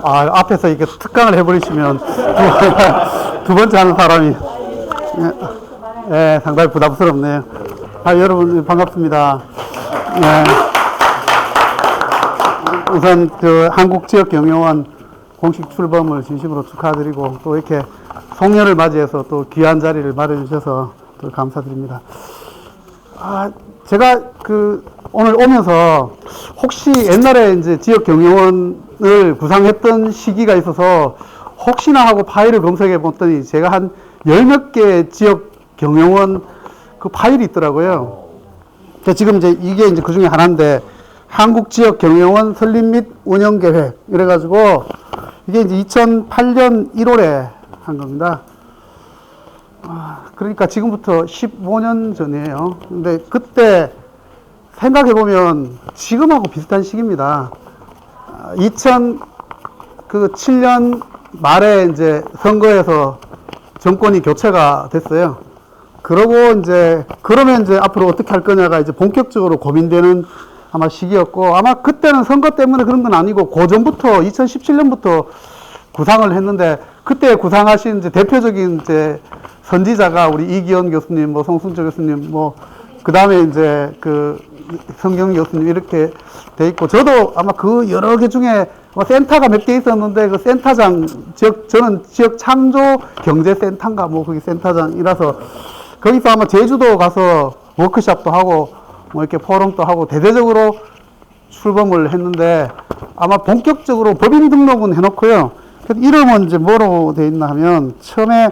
앞에서 이렇게 특강을 해버리시면 두 번째 하는 사람이 상당히 부담스럽네요. 여러분 반갑습니다. 우선 한국지역경영원 공식 출범을 진심으로 축하드리고 또 이렇게 송년을 맞이해서 또 귀한 자리를 마련해 주셔서 또 감사드립니다. 제가 오늘 오면서 혹시 옛날에 이제 지역경영원을 구상했던 시기가 있어서 혹시나 하고 파일을 검색해 봤더니 제가 한 10몇 개 지역경영원 그 파일이 있더라고요. 지금 이게 이제 그 중에 하나인데, 한국지역경영원 설립 및 운영계획. 이래가지고, 이게 이제 2008년 1월에 한 겁니다. 그러니까 지금부터 15년 전이에요. 근데 그때 생각해보면 지금하고 비슷한 시기입니다. 2007년 말에 이제 선거에서 정권이 교체가 됐어요. 그러면 이제 앞으로 어떻게 할 거냐가 이제 본격적으로 고민되는 아마 시기였고, 아마 그때는 선거 때문에 그런 건 아니고, 그 전부터 2017년부터 구상을 했는데, 그때 구상하신 이제 대표적인 이제 선지자가 우리 이기원 교수님, 송승조 교수님, 그 다음에 이제 성경 교수님 이렇게 돼 있고, 저도 아마 그 여러 개 중에 센터가 몇 개 있었는데, 그 센터장, 저는 지역 창조 경제센터인가 거기 센터장이라서, 거기서 아마 제주도 가서 워크숍도 하고, 이렇게 포럼도 하고, 대대적으로 출범을 했는데, 아마 본격적으로 법인 등록은 해놓고요. 이름은 이제 뭐로 돼 있나 하면, 처음에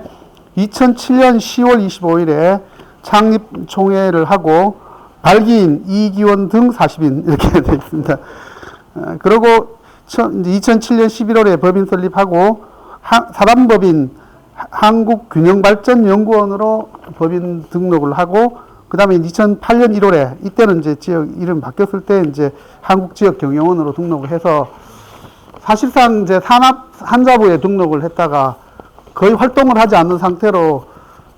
2007년 10월 25일에 창립총회를 하고, 발기인 이기원 등 40인, 이렇게 돼 있습니다. 그리고 2007년 11월에 법인 설립하고, 사단법인 한국균형발전연구원으로 법인 등록을 하고, 그 다음에 2008년 1월에, 이때는 이제 지역 이름 바뀌었을 때 이제 한국지역경영원으로 등록을 해서, 사실상 이제 산자부에 등록을 했다가 거의 활동을 하지 않는 상태로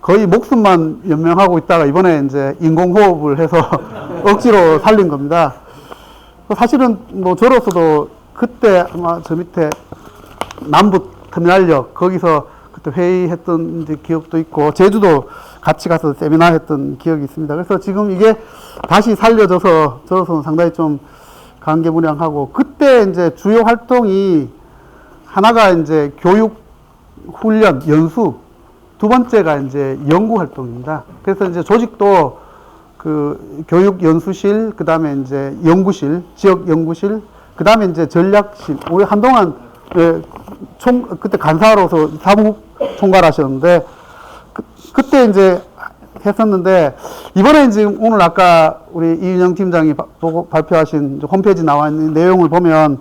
거의 목숨만 연명하고 있다가 이번에 이제 인공호흡을 해서 억지로 살린 겁니다. 사실은 저로서도 그때 아마 저 밑에 남부터미널역 거기서 그때 회의했던 기억도 있고, 제주도 같이 가서 세미나 했던 기억이 있습니다. 그래서 지금 이게 다시 살려져서 저로서는 상당히 좀 감개무량하고, 그때 이제 주요 활동이 하나가 이제 교육, 훈련, 연수, 두 번째가 이제 연구 활동입니다. 그래서 이제 조직도 교육 연수실, 그 다음에 이제 연구실, 지역 연구실, 그 다음에 이제 전략실. 우리 한동안 그때 간사로서 사무국 총괄하셨는데, 그때 이제 했었는데, 이번에 지금 오늘 아까 우리 이윤영 팀장이 보고 발표하신 홈페이지 나와 있는 내용을 보면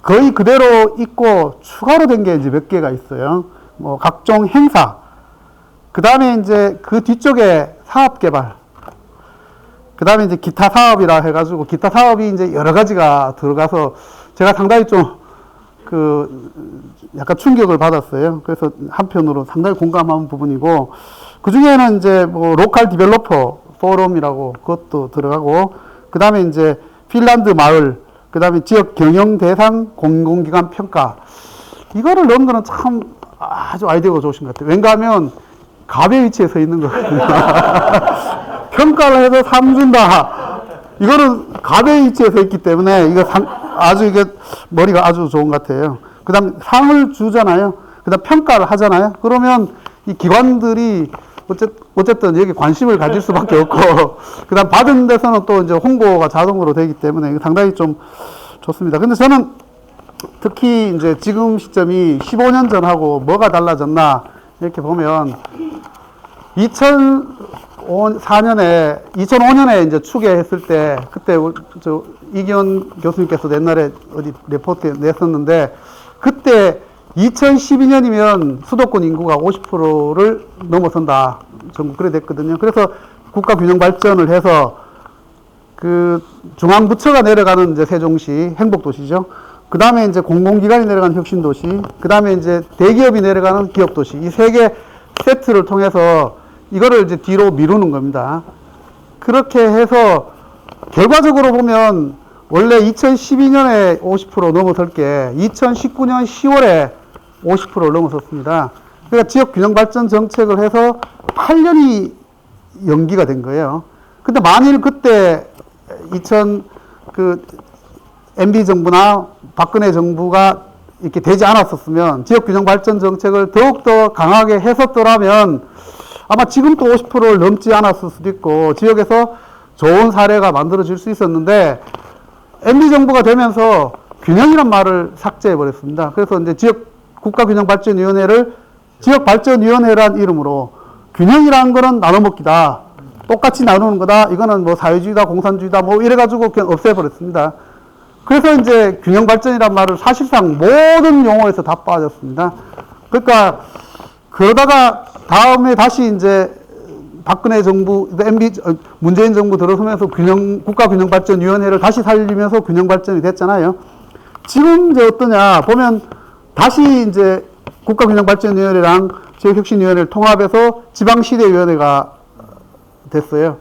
거의 그대로 있고, 추가로 된 게 이제 몇 개가 있어요. 각종 행사, 그 다음에 이제 그 뒤쪽에 사업 개발, 그 다음에 이제 기타 사업이라 해가지고, 기타 사업이 이제 여러 가지가 들어가서 제가 상당히 좀 약간 충격을 받았어요. 그래서 한편으로 상당히 공감한 부분이고, 그 중에는 이제 로컬 디벨로퍼 포럼이라고 그것도 들어가고, 그 다음에 이제 핀란드 마을, 그 다음에 지역 경영 대상 공공기관 평가, 이거를 넣은 거는 참 아주 아이디어가 좋으신 것 같아요. 왠가 하면 갑의 위치에 서 있는 거거든요. 평가를 해서 상 준다. 이거는 갑의 위치에 서 있기 때문에 이게 머리가 아주 좋은 것 같아요. 그 다음 상을 주잖아요. 그 다음 평가를 하잖아요. 그러면 이 기관들이 어쨌든 여기 관심을 가질 수밖에 없고, 그 다음 받은 데서는 또 이제 홍보가 자동으로 되기 때문에 상당히 좀 좋습니다. 근데 저는 특히 이제 지금 시점이 15년 전하고 뭐가 달라졌나, 이렇게 보면 2005년에 이제 추계했을 때, 그때 이기원 교수님께서 옛날에 어디 레포트에 냈었는데, 그때 2012년이면 수도권 인구가 50%를 넘어선다. 전국 그래 됐거든요. 그래서 국가 균형 발전을 해서 중앙부처가 내려가는 이제 세종시 행복도시죠. 그 다음에 이제 공공기관이 내려가는 혁신도시, 그 다음에 이제 대기업이 내려가는 기업도시, 이 세 개 세트를 통해서 이거를 이제 뒤로 미루는 겁니다. 그렇게 해서 결과적으로 보면 원래 2012년에 50% 넘어설 게 2019년 10월에 50%를 넘어섰습니다. 그러니까 지역 균형 발전 정책을 해서 8년이 연기가 된 거예요. 근데 만일 그때 MB 정부나 박근혜 정부가 이렇게 되지 않았었으면 지역 균형 발전 정책을 더욱더 강하게 했었더라면 아마 지금도 50%를 넘지 않았을 수도 있고 지역에서 좋은 사례가 만들어질 수 있었는데 MB 정부가 되면서 균형이란 말을 삭제해 버렸습니다. 그래서 이제 지역 국가균형발전위원회를 지역발전위원회란 이름으로 균형이라는 거는 나눠먹기다. 똑같이 나누는 거다. 이거는 뭐 사회주의다, 공산주의다, 뭐 이래가지고 그냥 없애버렸습니다. 그래서 이제 균형발전이란 말을 사실상 모든 용어에서 다 빠졌습니다. 그러니까 그러다가 다음에 다시 이제 박근혜 정부, 문재인 정부 들어서면서 국가균형발전위원회를 다시 살리면서 균형발전이 됐잖아요. 지금 이제 어떠냐 보면 다시 이제 국가균형발전위원회랑 지역혁신위원회를 통합해서 지방시대위원회가 됐어요.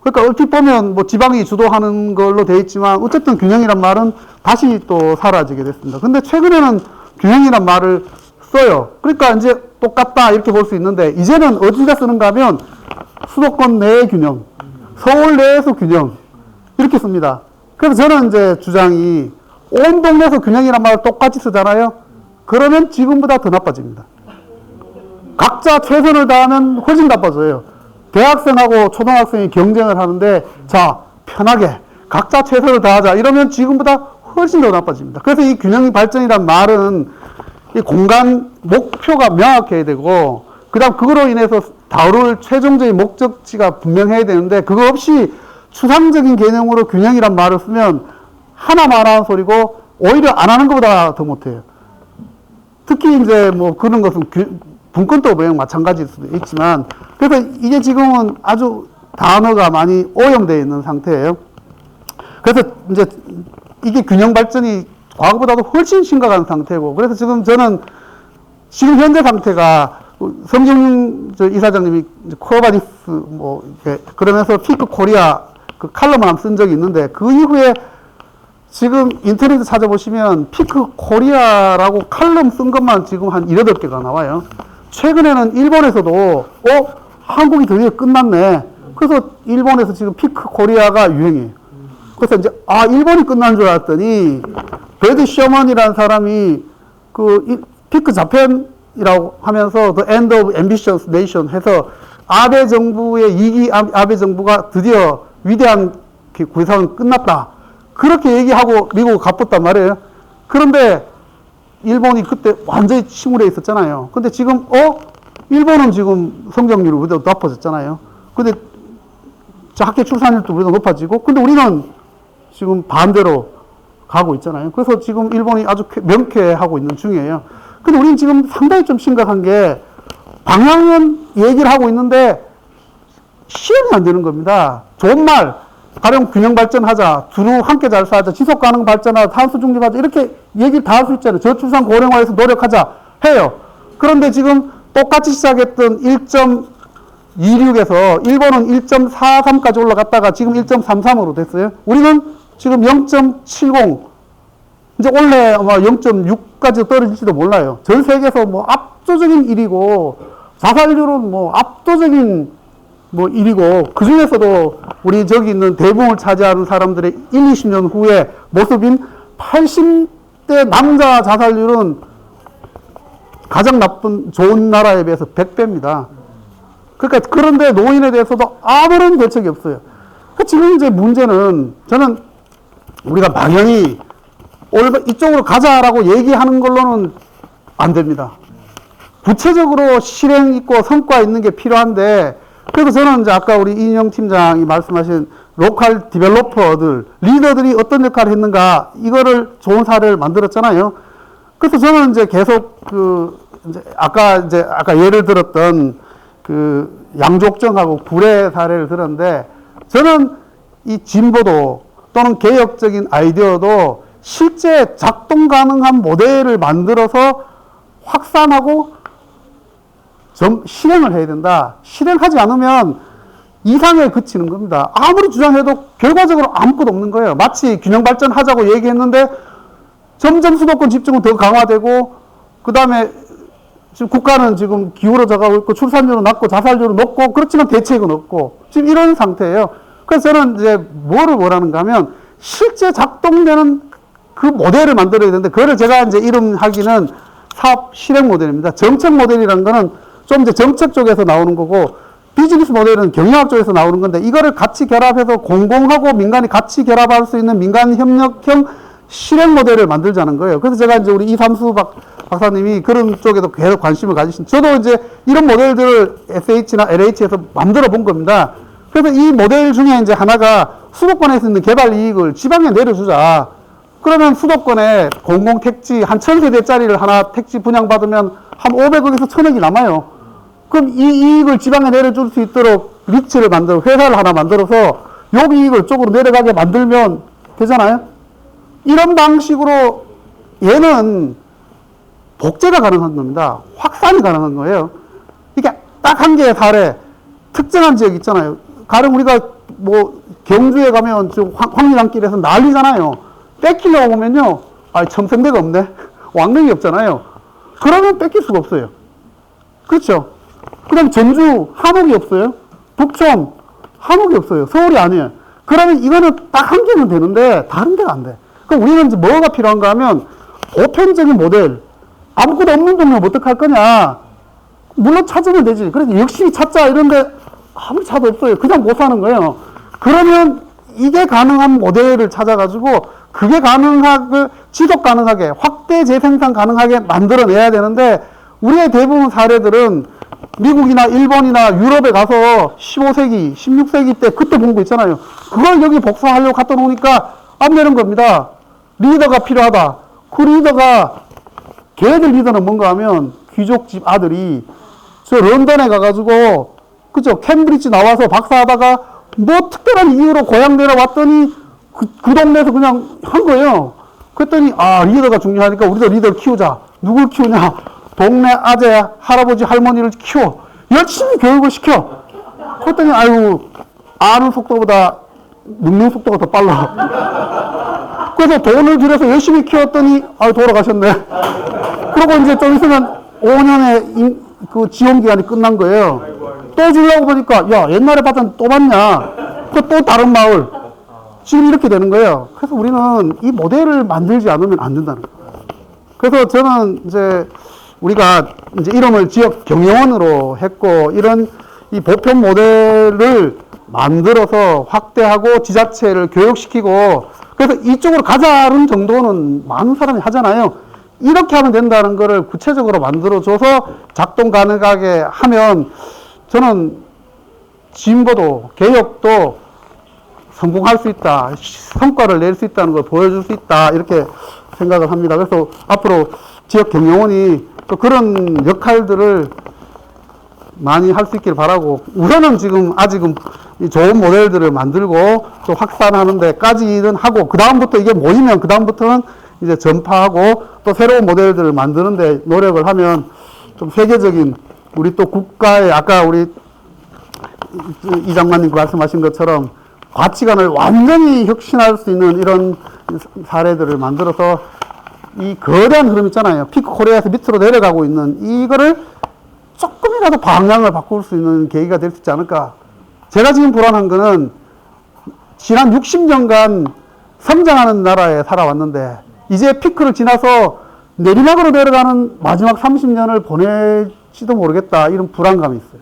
그러니까 얼핏 보면 뭐 지방이 주도하는 걸로 돼 있지만 어쨌든 균형이란 말은 다시 또 사라지게 됐습니다. 근데 최근에는 균형이란 말을 써요. 그러니까 이제 똑같다 이렇게 볼 수 있는데 이제는 어디다 쓰는가 하면 수도권 내의 균형, 서울 내에서 균형 이렇게 씁니다. 그래서 저는 이제 주장이 온 동네에서 균형이란 말을 똑같이 쓰잖아요. 그러면 지금보다 더 나빠집니다. 각자 최선을 다하면 훨씬 나빠져요. 대학생하고 초등학생이 경쟁을 하는데 자 편하게 각자 최선을 다하자 이러면 지금보다 훨씬 더 나빠집니다. 그래서 이 균형 발전이란 말은 이 공간 목표가 명확해야 되고 그다음 그거로 인해서 다룰 최종적인 목적지가 분명해야 되는데 그거 없이 추상적인 개념으로 균형이란 말을 쓰면 하나 말하는 소리고 오히려 안 하는 것보다 더 못해요. 특히 이제 뭐 그런 것은 분권도 모양 마찬가지일 수도 있지만 그래서 이게 지금은 아주 단어가 많이 오염되어 있는 상태예요. 그래서 이제 이게 균형 발전이 과거보다도 훨씬 심각한 상태고 그래서 지금 저는 지금 현재 상태가 성경 이사장님이 코어바디스 뭐 이렇게 그러면서 피크 코리아 그 칼럼을 한번 쓴 적이 있는데 그 이후에 지금 인터넷에 찾아보시면 피크 코리아라고 칼럼 쓴 것만 지금 한 7, 8개가 나와요. 최근에는 일본에서도 한국이 드디어 끝났네. 그래서 일본에서 지금 피크 코리아가 유행이에요. 그래서 이제 일본이 끝난 줄 알았더니 베드 셔먼이라는 사람이 그 피크 자펜이라고 하면서 The End of Ambitious Nation 해서 아베 정부의 2기 아베 정부가 드디어 위대한 구상은 끝났다. 그렇게 얘기하고 미국을 가뻤단 말이에요. 그런데 일본이 그때 완전히 침울해 있었잖아요. 근데 지금 일본은 지금 성장률이 우리보다 높아졌잖아요. 근데 학교 출산율도 우리보다 높아지고 근데 우리는 지금 반대로 가고 있잖아요. 그래서 지금 일본이 아주 명쾌하고 있는 중이에요. 근데 우리는 지금 상당히 좀 심각한 게 방향은 얘기를 하고 있는데 실현이 안 되는 겁니다. 좋은 말 가령 균형 발전하자, 두루 함께 잘 살자, 지속 가능 발전하자, 탄소 중립하자 이렇게 얘기를 다 할 수 있잖아요. 저출산 고령화에서 노력하자 해요. 그런데 지금 똑같이 시작했던 1.26에서 일본은 1.43까지 올라갔다가 지금 1.33으로 됐어요. 우리는 지금 0.70 이제 원래 아마 0.6까지 떨어질지도 몰라요. 전 세계에서 뭐 압도적인 1위고 자살률은 뭐 압도적인 뭐 1위고 그 중에서도 우리 저기 있는 대부분을 차지하는 사람들의 20년 후의 모습인 80대 남자 자살률은 가장 좋은 나라에 비해서 100배입니다. 그러니까 그런데 노인에 대해서도 아무런 대책이 없어요. 그러니까 지금 이제 문제는 저는 우리가 방향이 이쪽으로 가자라고 얘기하는 걸로는 안 됩니다. 구체적으로 실행 있고 성과 있는 게 필요한데 그래서 저는 이제 아까 우리 이인영 팀장이 말씀하신 로컬 디벨로퍼들, 리더들이 어떤 역할을 했는가, 이거를 좋은 사례를 만들었잖아요. 그래서 저는 이제 계속 아까 예를 들었던 양족정하고 구례 사례를 들었는데, 저는 이 진보도 또는 개혁적인 아이디어도 실제 작동 가능한 모델을 만들어서 확산하고 실행을 해야 된다. 실행하지 않으면 이상에 그치는 겁니다. 아무리 주장해도 결과적으로 아무것도 없는 거예요. 마치 균형 발전하자고 얘기했는데 점점 수도권 집중은 더 강화되고, 그 다음에 지금 국가는 지금 기울어져 가고 있고, 출산율은 낮고, 자살률은 높고, 그렇지만 대책은 없고, 지금 이런 상태예요. 그래서 저는 이제 뭐를 원하는가 하면, 실제 작동되는 그 모델을 만들어야 되는데, 그거를 제가 이제 이름하기는 사업 실행 모델입니다. 정책 모델이라는 거는 좀 이제 정책 쪽에서 나오는 거고, 비즈니스 모델은 경영학 쪽에서 나오는 건데, 이거를 같이 결합해서 공공하고 민간이 같이 결합할 수 있는 민간 협력형 실행 모델을 만들자는 거예요. 그래서 제가 이제 우리 이삼수 박사님이 그런 쪽에도 계속 관심을 가지신, 저도 이제 이런 모델들을 SH나 LH에서 만들어 본 겁니다. 그래서 이 모델 중에 이제 하나가 수도권에서 있는 개발 이익을 지방에 내려주자. 그러면 수도권에 공공택지 한 1000세대짜리를 하나 택지 분양받으면 한 500억에서 1000억이 남아요. 그럼 이 이익을 지방에 내려줄 수 있도록 리츠를 만들어, 회사를 하나 만들어서 여기 이익을 쪽으로 내려가게 만들면 되잖아요? 이런 방식으로 얘는 복제가 가능한 겁니다. 확산이 가능한 거예요. 이게 딱 한 개의 사례, 특정한 지역 있잖아요. 가령 우리가 뭐 경주에 가면 지금 황리단길에서 난리잖아요. 뺏기려고 오면요, 첨생대가 없네. 왕릉이 없잖아요. 그러면 뺏길 수가 없어요. 그렇죠? 그 다음 전주, 한옥이 없어요. 북촌, 한옥이 없어요. 서울이 아니에요. 그러면 이거는 딱 한 개면 되는데, 다른 데가 안 돼. 그럼 우리는 이제 뭐가 필요한가 하면, 보편적인 모델, 아무것도 없는 동네를 어떻게 할 거냐. 물론 찾으면 되지. 그래서 열심히 찾자 이런데 아무리 찾아도 없어요. 그냥 못 사는 거예요. 그러면 이게 가능한 모델을 찾아가지고 그게 가능하게, 지속 가능하게, 확대 재생산 가능하게 만들어내야 되는데, 우리의 대부분 사례들은 미국이나 일본이나 유럽에 가서 15세기, 16세기 때 그때 본 거 있잖아요. 그걸 여기 복사하려고 갖다 놓으니까 안 되는 겁니다. 리더가 필요하다. 그 리더가, 걔들 리더는 뭔가 하면 귀족집 아들이 저 런던에 가가지고, 그죠? 캠브리지 나와서 박사하다가 뭐 특별한 이유로 고향 내려왔더니 그 동네에서 그냥 한 거예요. 그랬더니, 리더가 중요하니까 우리도 리더를 키우자. 누굴 키우냐? 동네 아재, 할아버지, 할머니를 키워. 열심히 교육을 시켜. 그랬더니, 아는 속도보다 늙는 속도가 더 빨라. 그래서 돈을 들여서 열심히 키웠더니, 돌아가셨네. 그러고 이제 좀 있으면 5년의 그 지원 기간이 끝난 거예요. 또 주려고 보니까, 야, 옛날에 받았는데 또 받냐? 또 다른 마을. 지금 이렇게 되는 거예요. 그래서 우리는 이 모델을 만들지 않으면 안 된다는 거예요. 그래서 저는 이제 우리가 이제 이름을 지역 경영원으로 했고, 이런 이 보편 모델을 만들어서 확대하고 지자체를 교육시키고, 그래서 이쪽으로 가자는 정도는 많은 사람이 하잖아요. 이렇게 하면 된다는 거를 구체적으로 만들어줘서 작동 가능하게 하면 저는 진보도, 개혁도 성공할 수 있다. 성과를 낼 수 있다는 걸 보여줄 수 있다. 이렇게 생각을 합니다. 그래서 앞으로 지역 경영원이 또 그런 역할들을 많이 할 수 있길 바라고, 우선은 지금 아직은 좋은 모델들을 만들고 또 확산하는 데까지는 하고, 그다음부터 이게 모이면 그다음부터는 이제 전파하고 또 새로운 모델들을 만드는데 노력을 하면 좀 세계적인, 우리 또 국가의, 아까 우리 이 장관님 말씀하신 것처럼 가치관을 완전히 혁신할 수 있는 이런 사례들을 만들어서 이 거대한 흐름 있잖아요. 피크 코리아에서 밑으로 내려가고 있는 이거를 조금이라도 방향을 바꿀 수 있는 계기가 될 수 있지 않을까. 제가 지금 불안한 거는 지난 60년간 성장하는 나라에 살아왔는데 이제 피크를 지나서 내리막으로 내려가는 마지막 30년을 보낼지도 모르겠다. 이런 불안감이 있어요.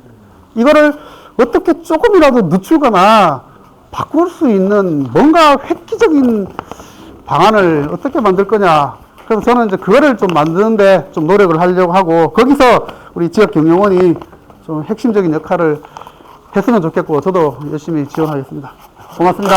이거를 어떻게 조금이라도 늦추거나 바꿀 수 있는 뭔가 획기적인 방안을 어떻게 만들 거냐. 그래서 저는 이제 그거를 좀 만드는데 좀 노력을 하려고 하고, 거기서 우리 지역 경영원이 좀 핵심적인 역할을 했으면 좋겠고, 저도 열심히 지원하겠습니다. 고맙습니다.